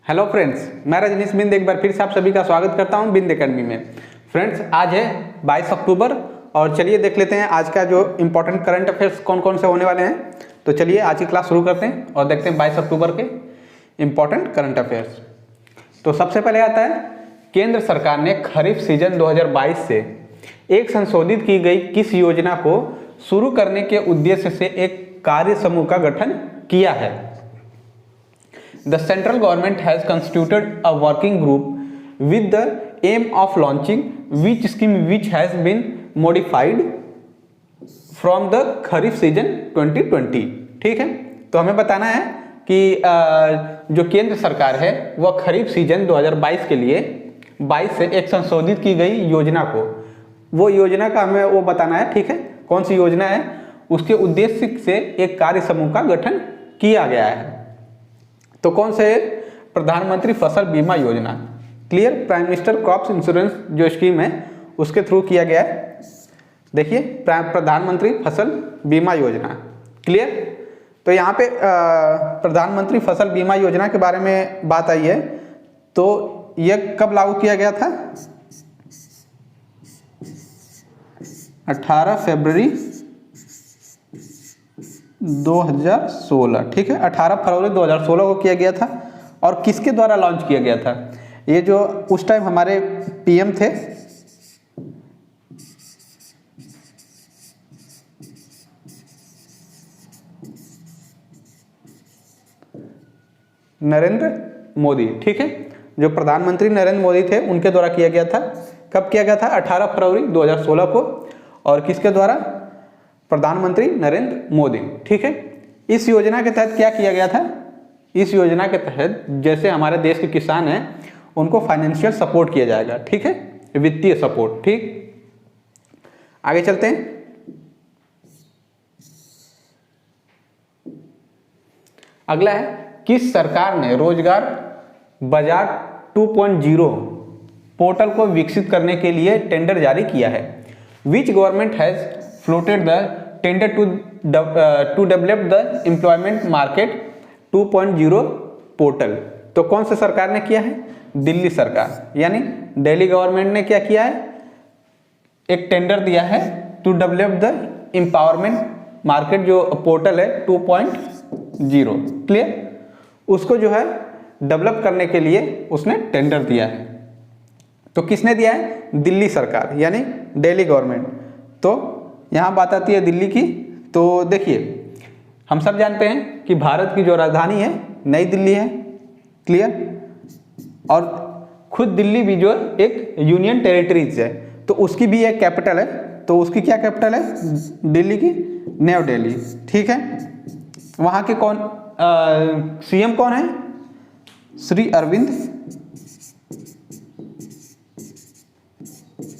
Hello friends, मैं रजनीश बिंद एक बार फिर से आप सभी का स्वागत करता हूं बिंद एकेडमी में। फ्रेंड्स, आज है 22 अक्टूबर और चलिए देख लेते हैं आज का जो इम्पोर्टेंट करंट अफेयर्स कौन कौन से होने वाले हैं। तो चलिए आज की क्लास शुरू करते हैं और देखते हैं 22 अक्टूबर के इम्पोर्टेंट करंट अफेयर्स। तो सबसे पहले आता है, केंद्र सरकार ने खरीफ सीजन 2022 से एक संशोधित की गई किस योजना को शुरू करने के उद्देश्य से एक कार्य समूह का गठन किया है। The central government has constituted a working group with the aim of launching which scheme which has been modified from the kharif season 2020। ठीक है, तो हमें बताना है कि जो केंद्र सरकार है वह खरीफ सीजन 2022 के लिए 22 से एक संशोधित की गई योजना को, वो योजना का हमें वो बताना है। ठीक है, कौन सी योजना है, उसके उद्देश्य से एक कार्य समूह का गठन किया गया है। तो कौन से, प्रधानमंत्री फसल बीमा योजना, clear, prime minister crop insurance जो स्कीम है उसके थ्रू किया गया है। देखिए, प्रधानमंत्री फसल बीमा योजना, क्लियर। तो यहाँ पे प्रधानमंत्री फसल बीमा योजना के बारे में बात आई है। तो यह कब लागू किया गया था, 18 फरवरी 2016। ठीक है, 18 फरवरी 2016 को किया गया था। और किसके द्वारा लॉन्च किया गया था, ये जो उस टाइम हमारे पीएम थे नरेंद्र मोदी। ठीक है, जो प्रधानमंत्री नरेंद्र मोदी थे उनके द्वारा किया गया था। कब किया गया था, 18 फरवरी 2016 को। और किसके द्वारा, प्रधानमंत्री नरेंद्र मोदी। ठीक है, इस योजना के तहत क्या किया गया था, इस योजना के तहत जैसे हमारे देश के किसान हैं उनको फाइनेंशियल सपोर्ट किया जाएगा। ठीक है, वित्तीय सपोर्ट। ठीक, आगे चलते हैं। अगला है, किस सरकार ने रोजगार बाजार 2.0 पोर्टल को विकसित करने के लिए टेंडर जारी किया है। Which government has floated the tender to develop the employment market 2.0 portal. तो कौन सी सरकार ने किया है, दिल्ली सरकार, यानी दिल्ली गवर्नमेंट ने क्या किया है, एक टेंडर दिया है to develop the empowerment market, जो पोर्टल है 2.0, क्लियर, उसको जो है डेवलप करने के लिए उसने टेंडर दिया है। तो किसने दिया है, दिल्ली सरकार, यानी दिल्ली गवर्नमेंट। तो यहाँ बात आती है दिल्ली की। तो देखिए, हम सब जानते हैं कि भारत की जो राजधानी है नई दिल्ली है, क्लियर। और खुद दिल्ली भी जो एक यूनियन टेरिटरीज है, तो उसकी भी एक कैपिटल है। तो उसकी क्या कैपिटल है, दिल्ली की न्यू दिल्ली। ठीक है, वहाँ के कौन सीएम कौन है, श्री अरविंद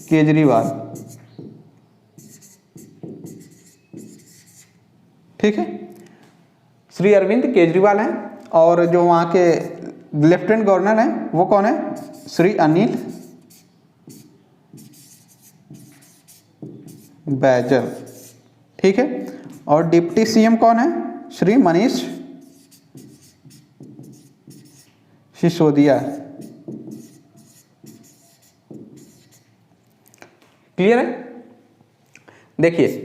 केजरीवाल। ठीक है, श्री अरविंद केजरीवाल हैं। और जो वहाँ के लेफ्टिनेंट गवर्नर हैं वो कौन है, श्री अनिल बैजल। ठीक है, और डिप्टी सीएम कौन है, श्री मनीष सिसोदिया। क्लियर है। देखिए,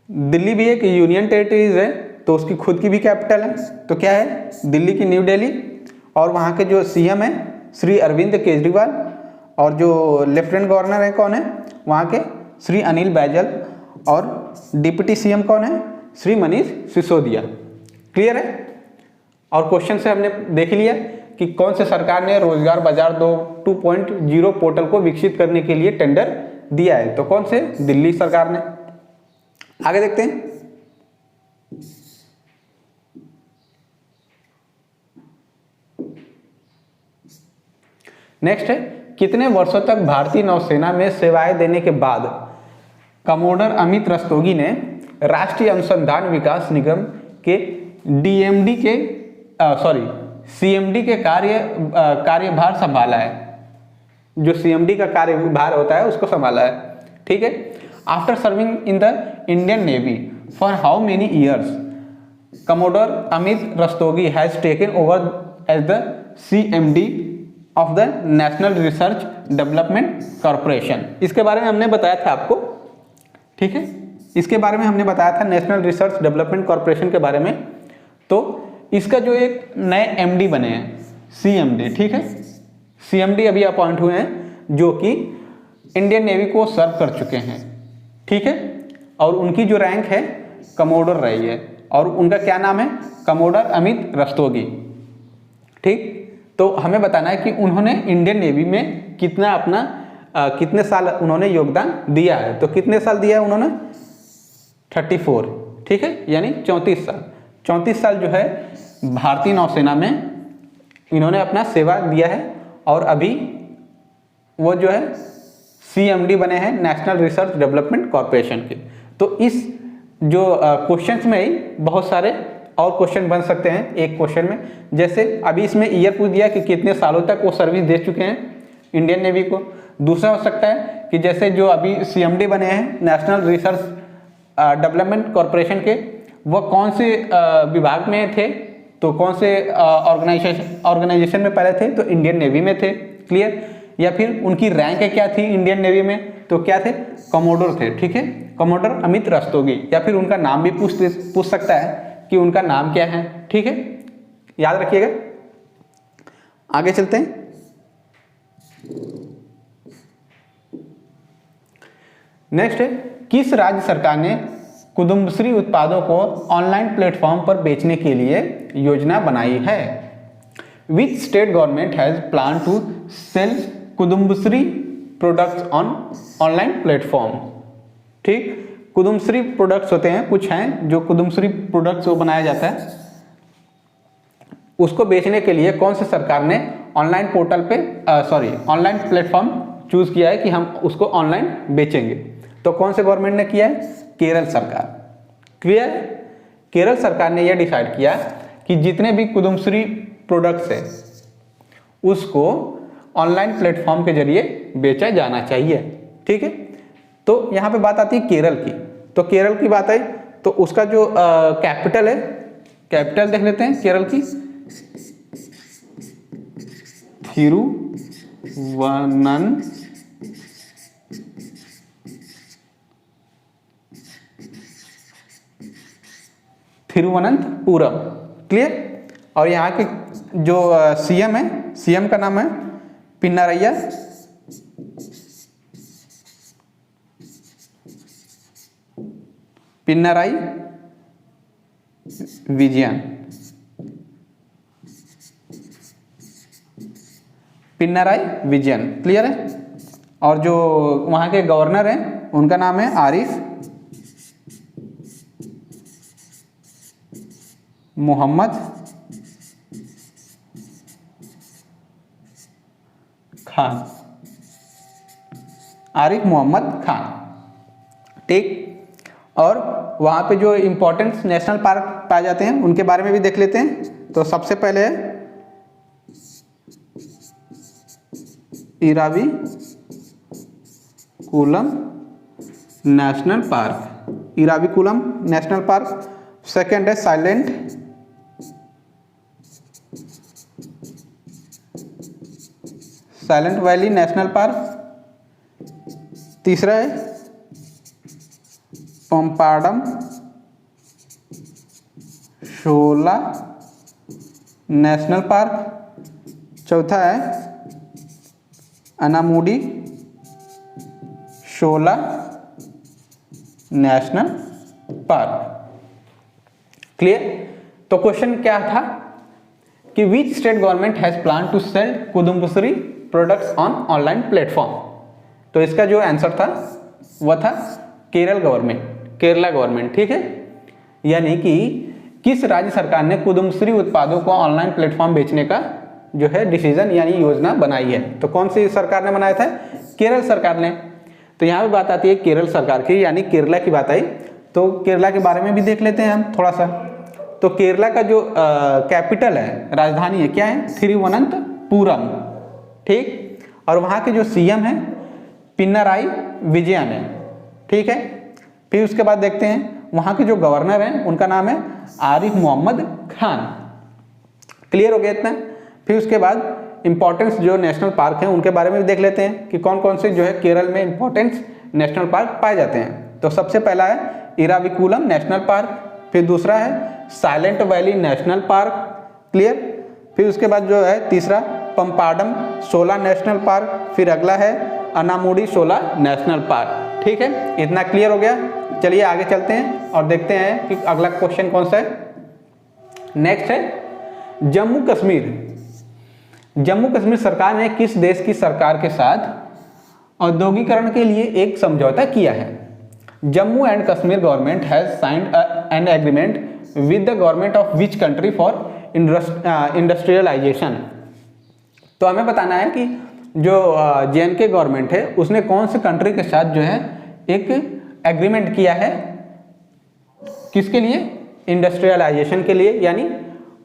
दिल्ली भी एक यूनियन टेरिटरीज है, तो उसकी खुद की भी कैपिटल है। तो क्या है, दिल्ली की न्यू दिल्ली। और वहाँ के जो सीएम है श्री अरविंद केजरीवाल, और जो लेफ्टिनेंट गवर्नर है कौन है वहाँ के, श्री अनिल बैजल। और डिप्टी सीएम कौन है, श्री मनीष सिसोदिया। क्लियर है। और क्वेश्चन से हमने देख लिया कि कौन से सरकार ने रोजगार बाजार 2.0 पोर्टल को विकसित करने के लिए टेंडर दिया है। तो कौन से, दिल्ली सरकार ने। आगे देखते हैं। नेक्स्ट है, कितने वर्षों तक भारतीय नौसेना में सेवाएं देने के बाद कमोडर अमित रस्तोगी ने राष्ट्रीय अनुसंधान विकास निगम के डीएमडी के सीएमडी के कार्यभार संभाला है। जो सीएमडी का कार्यभार होता है उसको संभाला है। ठीक है, after serving in the Indian navy for how many years, Commodore Amit Rastogi has taken over as the CMD of the national research development corporation. इसके बारे में हमने बताया था आपको, ठीक है, इसके बारे में हमने बताया था नेशनल रिसर्च डेवलपमेंट कॉरपोरेशन के बारे में। तो इसका जो एक नए MD बने हैं CMD, ठीक है, CMD अभी अपॉइंट हुए हैं जो कि इंडियन नेवी को सर्व कर चुके हैं, ठीक है, और उनकी जो रैंक है कमोडोर रही है और उनका क्या नाम है, कमोडोर अमित रस्तोगी, ठीक। तो हमें बताना है कि उन्होंने इंडियन नेवी में कितना अपना कितने साल उन्होंने योगदान दिया है। तो कितने साल दिया है उन्होंने, 34, ठीक है, यानी 34 साल। 34 साल जो है भारतीय नौसेना में इन्होंने अपना सेवा दिया है और अभी वो जो है CMD बने हैं नेशनल रिसर्च डेवलपमेंट कॉरपोरेशन के। तो इस जो क्वेश्चंस में ही बहुत सारे और क्वेश्चन बन सकते हैं एक क्वेश्चन में। जैसे अभी इसमें ईयर पूछ दिया कि कितने सालों तक वो सर्विस दे चुके हैं इंडियन नेवी को। दूसरा हो सकता है कि जैसे जो अभी CMD बने हैं नेशनल रिसर्च डेवलपमेंट कॉरपोरेशन के, वो कौन से विभाग में थे, तो कौन से ऑर्गेनाइजेशन में पहले थे, तो इंडियन नेवी में थे, क्लियर। या फिर उनकी रैंक क्या थी इंडियन नेवी में, तो क्या थे, कमोडोर थे, ठीक है, कमोडोर अमित रस्तोगी। या फिर उनका नाम भी पूछ सकता है कि उनका नाम क्या है, ठीक है, याद रखिएगा। आगे चलते हैं। नेक्स्ट है, किस राज्य सरकार ने कुदुम्बश्री उत्पादों को ऑनलाइन प्लेटफॉर्म पर बेचने के लिए योजना बनाई है। Which state government has plan to sell Kudumbashree products on online platform, ठीक। कुदुम्बश्री प्रोडक्ट्स होते हैं, कुछ हैं जो कुदुम्बश्री प्रोडक्ट्स को बनाया जाता है, उसको बेचने के लिए कौन सी सरकार ने ऑनलाइन पोर्टल पे ऑनलाइन प्लेटफॉर्म चूज किया है कि हम उसको ऑनलाइन बेचेंगे। तो कौन से गवर्नमेंट ने किया है, केरल सरकार, क्लियर। केरल सरकार ने यह डिसाइड किया कि जितने भी कुदुम्बश्री प्रोडक्ट्स है उसको ऑनलाइन प्लेटफॉर्म के जरिए बेचा जाना चाहिए, ठीक है। तो यहाँ पे बात आती है केरल की। तो केरल की बात आई तो उसका जो कैपिटल है, कैपिटल देख लेते हैं केरल की, तिरुवनंतपुरम, क्लियर। और यहाँ के जो CM है, CM का नाम है पिनारय्या पिनाराई विजयन, पिनाराई विजयन, क्लियर है। और जो वहाँ के गवर्नर हैं उनका नाम है आरिफ मोहम्मद खान, आरिफ मोहम्मद खान, ठीक। और वहाँ पे जो इम्पोर्टेंट नेशनल पार्क पाए जाते हैं उनके बारे में भी देख लेते हैं। तो सबसे पहले है Eravikulam National Park, Eravikulam National Park. Second है साइलेंट वैली नेशनल पार्क। तीसरा है पंपाडम शोला नेशनल पार्क। चौथा है Anamudi Shola National Park, clear. तो क्वेश्चन क्या था कि which state government has plan to sell Kudumbashree products on online platform. तो इसका जो आंसर था वह था केरल गवर्नमेंट, केरला गवर्नमेंट, ठीक है। यानी कि किस राज्य सरकार ने कुदुम्बश्री उत्पादों को ऑनलाइन प्लेटफॉर्म बेचने का जो है डिसीजन यानी योजना बनाई है। तो कौन सी सरकार ने बनाया था, केरल सरकार ने। तो यहाँ पे बात आती है केरल सरकार की, यानी केरला की बात आई। तो केरला के बारे में भी देख लेते हैं हम थोड़ा सा। तो केरला का जो कैपिटल है, राजधानी है, क्या है, तिरुवनंतपुरम, ठीक। और वहाँ के जो CM है पिनाराई विजयन है, ठीक है। फिर उसके बाद देखते हैं वहाँ के जो गवर्नर हैं उनका नाम है आरिफ मोहम्मद खान, क्लियर हो गया इतना। फिर उसके बाद इम्पोर्टेंस जो नेशनल पार्क हैं उनके बारे में भी देख लेते हैं कि कौन कौन से जो है केरल में इम्पोर्टेंस नेशनल पार्क पाए जाते हैं। तो सबसे पहला है इराविकुलम नेशनल पार्क, फिर दूसरा है Silent Valley National Park, clear. फिर उसके बाद जो है तीसरा पंपाडम शोला नेशनल पार्क, फिर अगला है अनामुडी शोला नेशनल पार्क। ठीक है, इतना क्लियर हो गया। चलिए आगे चलते हैं और देखते हैं कि अगला क्वेश्चन कौन सा है। नेक्स्ट है जम्मू कश्मीर। जम्मू कश्मीर सरकार ने किस देश की सरकार के साथ औद्योगिकरण के लिए एक समझौता किया है? Jammu and Kashmir government has signed an agreement with the government of which country for industrialisation. तो हमें बताना है कि जो JNK गवर्नमेंट है उसने कौन से कंट्री के साथ जो है एक एग्रीमेंट किया है, किसके लिए? इंडस्ट्रियलाइजेशन के लिए, यानी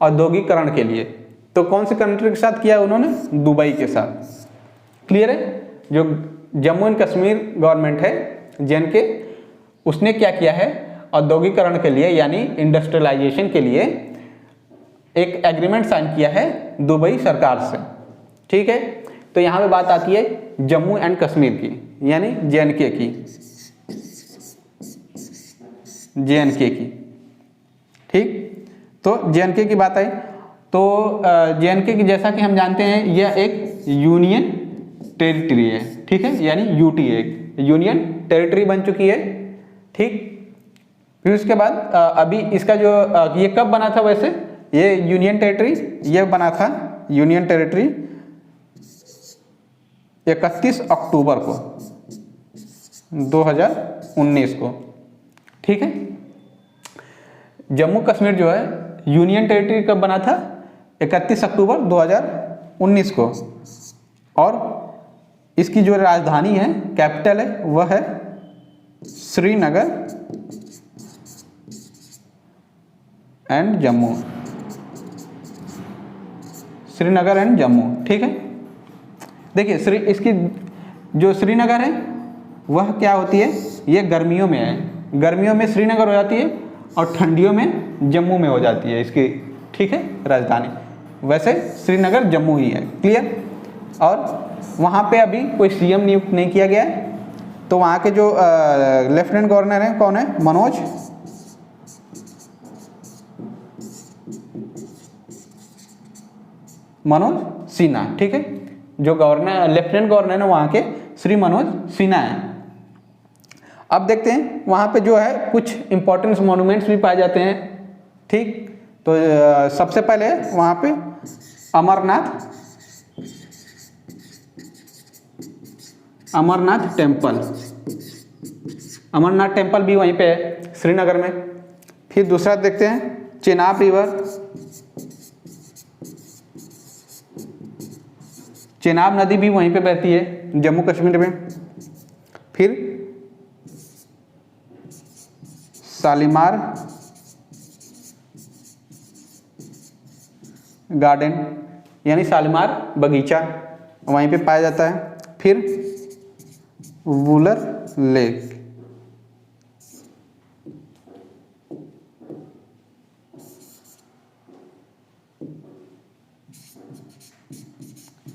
औद्योगिकरण के लिए। तो कौन से कंट्री के साथ किया उन्होंने? दुबई के साथ। क्लियर है। जो जम्मू एंड कश्मीर गवर्नमेंट है JNK, उसने क्या किया है? औद्योगिकरण के लिए यानी इंडस्ट्रियलाइजेशन के लिए एक एग्रीमेंट साइन किया है दुबई सरकार से। ठीक है, तो यहाँ पे बात आती है जम्मू एंड कश्मीर की, यानी JNK की, JNK की। ठीक, तो JNK की बात आई तो JNK की जैसा कि हम जानते हैं यह एक यूनियन टेरिटरी है। ठीक है, यानी UT एक यूनियन टेरिटरी बन चुकी है। ठीक, फिर उसके बाद अभी इसका जो ये कब बना था? वैसे ये यूनियन टेरिटरी ये बना था यूनियन टेरिटरी 31 अक्टूबर को 2019 को। ठीक है, जम्मू कश्मीर जो है यूनियन टेरिटरी कब बना था? 31 अक्टूबर 2019 को। और इसकी जो राजधानी है, कैपिटल है, वह है श्रीनगर एंड जम्मू, श्रीनगर एंड जम्मू। ठीक है, देखिए इसकी जो श्रीनगर है वह क्या होती है? ये गर्मियों में है, गर्मियों में श्रीनगर हो जाती है और ठंडियों में जम्मू में हो जाती है इसकी। ठीक है, राजधानी वैसे श्रीनगर जम्मू ही है। क्लियर। और वहाँ पे अभी कोई CM नियुक्त नहीं किया गया है। तो वहाँ के जो लेफ्टिनेंट गवर्नर हैं कौन है? मनोज सिन्हा। ठीक है, जो गवर्नर लेफ्टिनेंट गवर्नर है वहाँ के श्री मनोज सिन्हा हैं। अब देखते हैं वहाँ पे जो है कुछ इंपॉर्टेंट मॉन्यूमेंट्स भी पाए जाते हैं। ठीक, तो सबसे पहले वहाँ पे अमरनाथ टेम्पल भी वहीं पे है श्रीनगर में। फिर दूसरा देखते हैं चेनाब रिवर, चेनाब नदी भी वहीं पे बहती है जम्मू कश्मीर में। फिर शालीमार गार्डन यानी शालीमार बगीचा वहीं पे पाया जाता है। फिर वुलर लेक,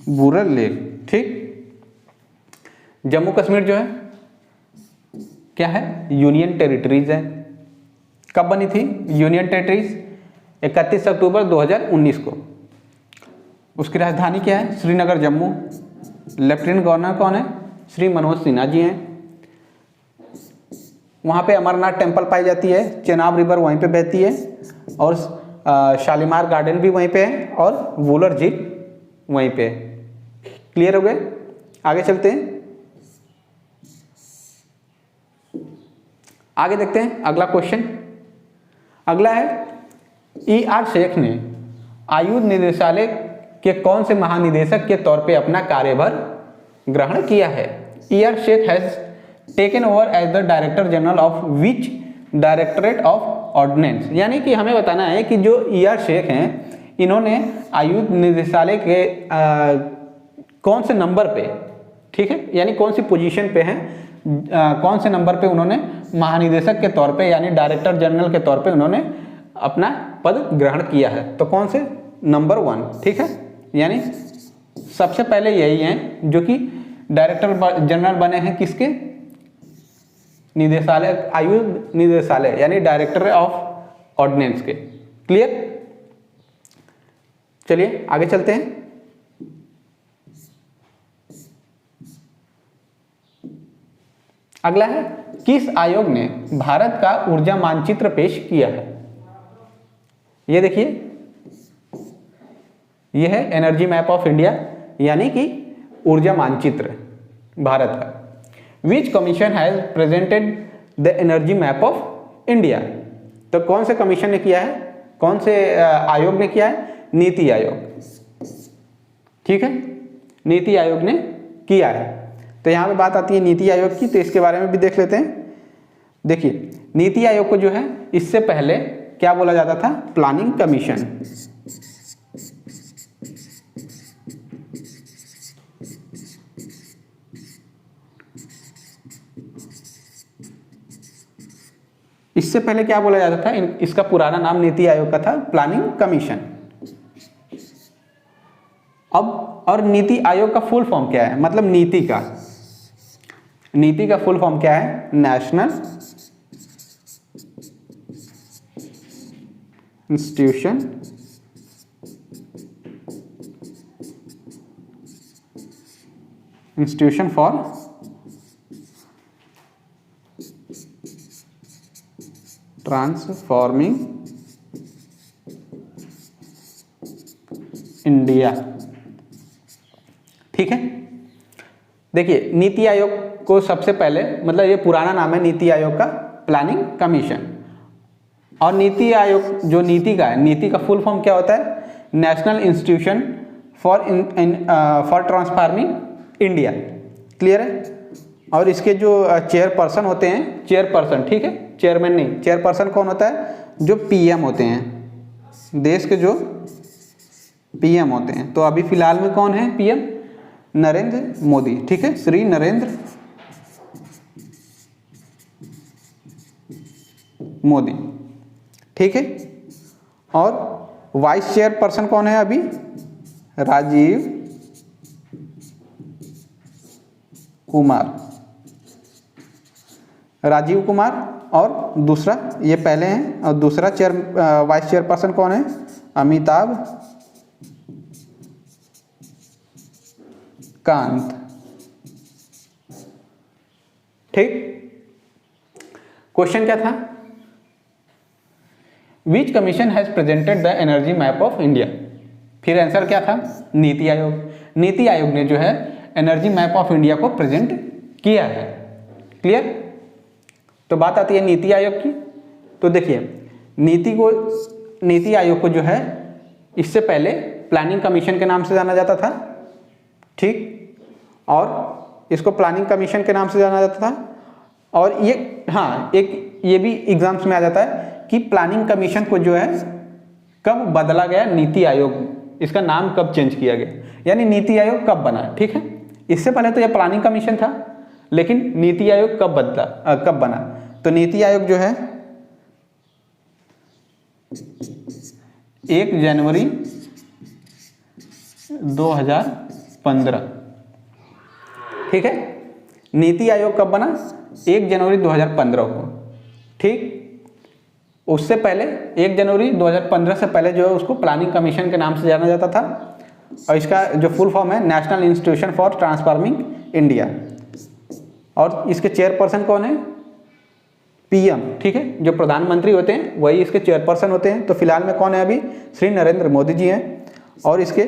वुलर लेक। ठीक, जम्मू कश्मीर जो है क्या है? यूनियन टेरिटरीज है। कब बनी थी यूनियन टेरिटरीज? 31 अक्टूबर 2019 को। उसकी राजधानी क्या है? श्रीनगर जम्मू। लेफ्टिनेंट गवर्नर कौन है? श्री मनोज सिन्हा जी हैं। वहाँ पे अमरनाथ टेम्पल पाई जाती है, चेनाब रिवर वहीं पे बहती है और शालीमार गार्डन भी वहीं पे है और वुलर झील वहीं पे है। क्लियर हो गए? आगे चलते हैं, आगे देखते हैं अगला क्वेश्चन। अगला है ER शेख ने आयुध निदेशालय के कौन से महानिदेशक के तौर पे अपना कार्यभार ग्रहण किया है? ER Sheikh has taken over as the director general of which directorate of ordnance. यानी कि हमें बताना है कि जो ER शेख हैं इन्होंने आयुध निदेशालय के कौन से नंबर पे, ठीक है, यानी कौन सी पोजीशन पे हैं, कौन से नंबर पे उन्होंने महानिदेशक के तौर पे यानी डायरेक्टर जनरल के तौर पे उन्होंने अपना पद ग्रहण किया है। तो कौन से? नंबर 1। ठीक है, यानी सबसे पहले यही हैं जो कि डायरेक्टर जनरल बने हैं किसके, निदेशालय, आयुध निदेशालय यानी डायरेक्टर ऑफ ऑर्डिनेंस के। क्लियर। चलिए आगे चलते हैं। अगला है, किस आयोग ने भारत का ऊर्जा मानचित्र पेश किया है। ये देखिए, ये है एनर्जी मैप ऑफ इंडिया यानी कि ऊर्जा मानचित्र भारत का। Which commission has presented the energy map of India. तो कौन से कमीशन ने किया है, कौन से आयोग ने किया है, नीति आयोग। ठीक है, नीति आयोग ने किया है। तो यहाँ पे बात आती है नीति आयोग की, तो इसके बारे में भी देख लेते हैं। देखिए, नीति आयोग को जो है इससे पहले क्या बोला जाता था, प्लानिंग कमीशन। इससे पहले क्या बोला जाता था, इसका पुराना नाम नीति आयोग का था, प्लानिंग कमीशन। अब और नीति आयोग का फुल फॉर्म क्या है, मतलब नीति का फुल फॉर्म क्या है, national institution for transforming India. ठीक है। देखिए, नीति आयोग को सबसे पहले, मतलब ये पुराना नाम है नीति आयोग का, प्लानिंग कमीशन। और नीति आयोग जो नीति का है, नीति का फुल फॉर्म क्या होता है, national institution for transforming India. Clear है। और इसके जो चेयरपर्सन होते हैं, चेयरपर्सन, ठीक है, चेयरमैन नहीं, चेयरपर्सन कौन होता है, जो पीएम होते हैं, देश के जो पीएम होते हैं। तो अभी फिलहाल में कौन है पीएम, नरेंद्र मोदी। ठीक है, श्री नरेंद्र मोदी। ठीक है। और वाइस चेयरपर्सन कौन है अभी, राजीव कुमार। और दूसरा, ये पहले हैं, और दूसरा वाइस चेयरपर्सन कौन है, अमिताभ कांत। ठीक। क्वेश्चन क्या था, which commission has presented the energy map of India. फिर आंसर क्या था, नीति आयोग। नीति आयोग ने जो है एनर्जी मैप ऑफ इंडिया को प्रेजेंट किया है। क्लियर। तो बात आती है नीति आयोग की। तो देखिए, नीति आयोग को जो है इससे पहले प्लानिंग कमीशन के नाम से जाना जाता था। ठीक। और इसको प्लानिंग कमीशन के नाम से जाना जाता था। और ये, हाँ, एक ये भी एग्जाम्स में आ जाता है कि प्लानिंग कमीशन को जो है कब बदला गया, नीति आयोग, इसका नाम कब चेंज किया गया, यानी नीति आयोग कब बना। ठीक है। इससे पहले तो यह प्लानिंग कमीशन था, लेकिन नीति आयोग कब बना। तो नीति आयोग जो है 1 जनवरी 2015। ठीक है। नीति आयोग कब बना, 1 जनवरी 2015 को। ठीक। उससे पहले 1 जनवरी 2015 से पहले जो है उसको प्लानिंग कमीशन के नाम से जाना जाता था। और इसका जो फुल फॉर्म है, national institution for transforming India. और इसके चेयरपर्सन कौन है, पीएम। ठीक है, जो प्रधानमंत्री होते हैं वही इसके चेयरपर्सन होते हैं। तो फिलहाल में कौन है अभी, श्री नरेंद्र मोदी जी हैं। और इसके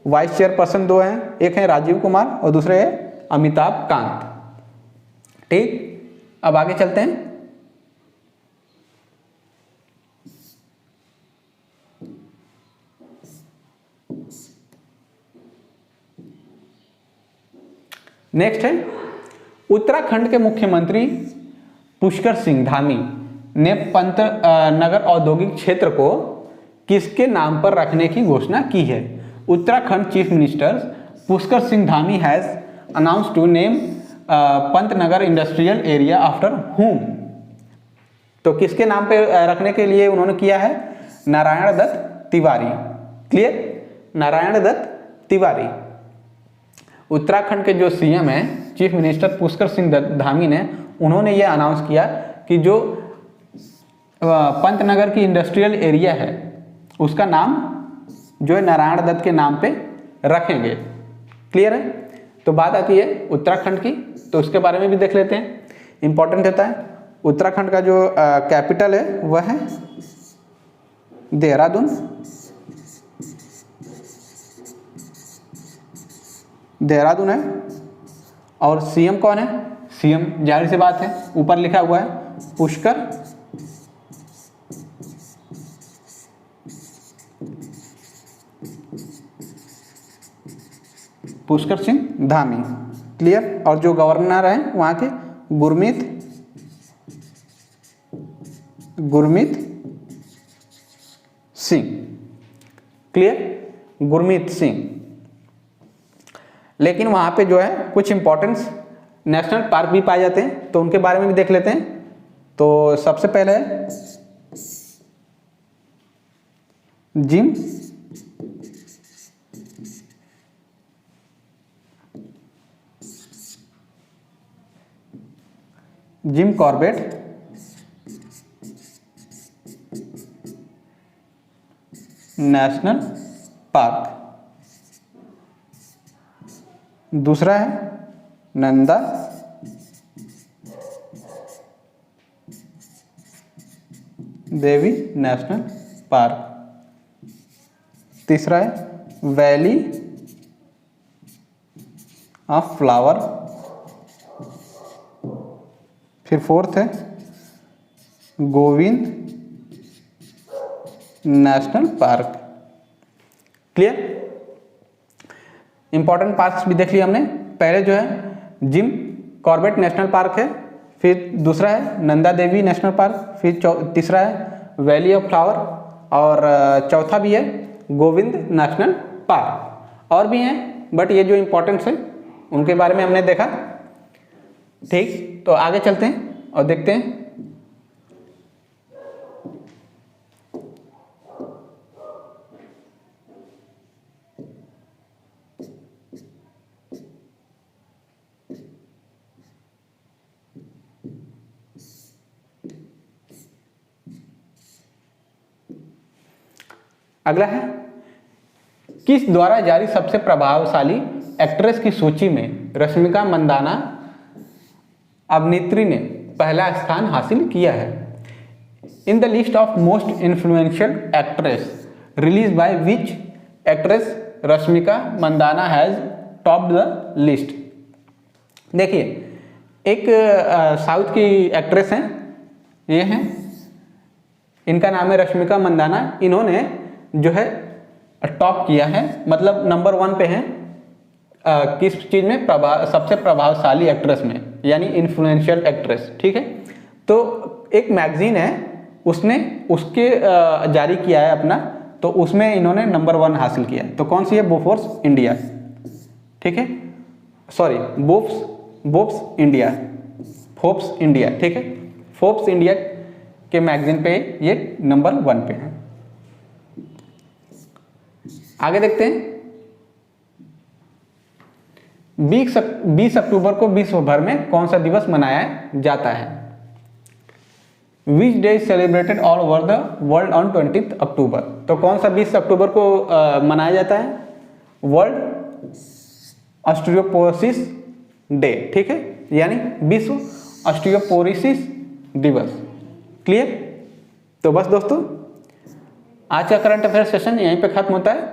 वाइस चेयरपर्सन 2 हैं, एक है राजीव कुमार और दूसरे है अमिताभ कांत। ठीक। अब आगे चलते हैं। नेक्स्ट है, उत्तराखंड के मुख्यमंत्री पुष्कर सिंह धामी ने पंत नगर औद्योगिक क्षेत्र को किसके नाम पर रखने की घोषणा की है। Uttarakhand chief minister Pushkar Singh Dhami has announced to name Pantnagar industrial area after whom. तो किसके नाम पे रखने के लिए उन्होंने किया है, नारायण दत्त तिवारी। क्लियर, नारायण दत्त तिवारी। उत्तराखंड के जो सीएम हैं चीफ मिनिस्टर पुष्कर सिंह धामी ने, उन्होंने ये अनाउंस किया कि जो पंतनगर की इंडस्ट्रियल एरिया है उसका नाम जो है नारायण दत्त के नाम पे रखेंगे। क्लियर है। तो बात आती है उत्तराखंड की, तो उसके बारे में भी देख लेते हैं। इंपॉर्टेंट होता है। उत्तराखंड का जो कैपिटल है वह है देहरादून। देहरादून है। और सीएम कौन है? सीएम जाहिर सी बात है ऊपर लिखा हुआ है पुष्कर सिंह धामी। क्लियर। और जो गवर्नर है वहाँ के गुरमीत सिंह। क्लियर, गुरमीत सिंह। लेकिन वहाँ पे जो है कुछ इंपॉर्टेंस नेशनल पार्क भी पाए जाते हैं, तो उनके बारे में भी देख लेते हैं। तो सबसे पहले है जिम कॉर्बेट नेशनल पार्क। दूसरा है नंदा देवी नेशनल पार्क। तीसरा है वैली ऑफ फ्लावर। फिर फोर्थ है Govind national Park. Clear. Important parks भी देख लिया हमने। पहले जो है जिम कॉर्बेट नेशनल पार्क है, फिर दूसरा है नंदा देवी नेशनल पार्क, फिर तीसरा है वैली ऑफ फ्लावर, और चौथा भी है गोविंद नेशनल पार्क। और भी हैं बट ये जो इंपॉर्टेंट्स है उनके बारे में हमने देखा। ठीक, तो आगे चलते हैं और देखते हैं। अगला है किस द्वारा जारी सबसे प्रभावशाली एक्ट्रेस की सूची में रश्मिका मंदाना अभिनेत्री ने पहला स्थान हासिल किया है। In the list of most influential actress release by which actress Rashmika Mandanna has top the list. देखिए, एक साउथ की एक्ट्रेस हैं, ये हैं, इनका नाम है रश्मिका मंदाना। इन्होंने जो है टॉप किया है, मतलब नंबर 1 पे हैं किस चीज़ में, सबसे प्रभावशाली एक्ट्रेस में, यानी इन्फ्लुएंशियल एक्ट्रेस। ठीक है। तो एक मैगजीन है, उसने उसके जारी किया है अपना, तो उसमें इन्होंने नंबर 1 हासिल किया। तो कौन सी है? Bofors India. ठीक है, सॉरी बोफ्स इंडिया, फोर्ब्स इंडिया। ठीक है, फोर्ब्स इंडिया के मैगजीन पे ये नंबर 1 पे है। आगे देखते हैं। 20 अक्टूबर को विश्व भर में कौन सा दिवस मनाया जाता है? Which day celebrated all over the world on 20 अक्टूबर। तो कौन सा 20 अक्टूबर को मनाया जाता है? World osteoporosis day. ठीक है, यानी विश्व ऑस्टियोपोरोसिस दिवस। क्लियर। तो बस दोस्तों, आज का करंट अफेयर सेशन यहीं पे खत्म होता है।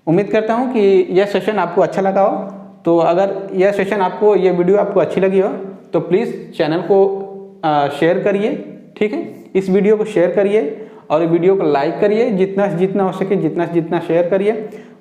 उम्मीद करता हूँ कि यह सेशन आपको अच्छा लगा हो। तो अगर यह सेशन आपको, ये वीडियो आपको अच्छी लगी हो तो प्लीज़ चैनल को शेयर करिए। ठीक है, इस वीडियो को शेयर करिए और वीडियो को लाइक करिए, जितना हो सके जितना शेयर करिए।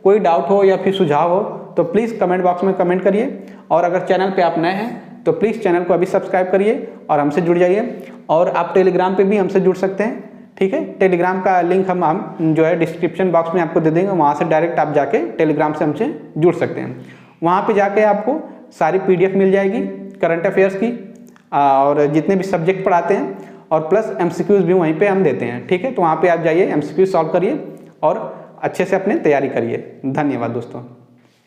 कोई डाउट हो या फिर सुझाव हो तो प्लीज़ कमेंट बॉक्स में कमेंट करिए। और अगर चैनल पे आप नए हैं तो प्लीज़ चैनल को अभी सब्सक्राइब करिए और हमसे जुड़ जाइए। और आप टेलीग्राम पे भी हमसे जुड़ सकते हैं। ठीक है, टेलीग्राम का लिंक हम जो है डिस्क्रिप्शन बॉक्स में आपको दे देंगे, वहाँ से डायरेक्ट आप जाके टेलीग्राम से हमसे जुड़ सकते हैं। वहाँ पे जाके आपको सारी PDF मिल जाएगी करंट अफेयर्स की, और जितने भी सब्जेक्ट पढ़ाते हैं, और प्लस MCQs भी वहीं पे हम देते हैं। ठीक है, तो वहाँ पे आप जाइए, MCQ सॉल्व करिए और अच्छे से अपने तैयारी करिए। धन्यवाद दोस्तों।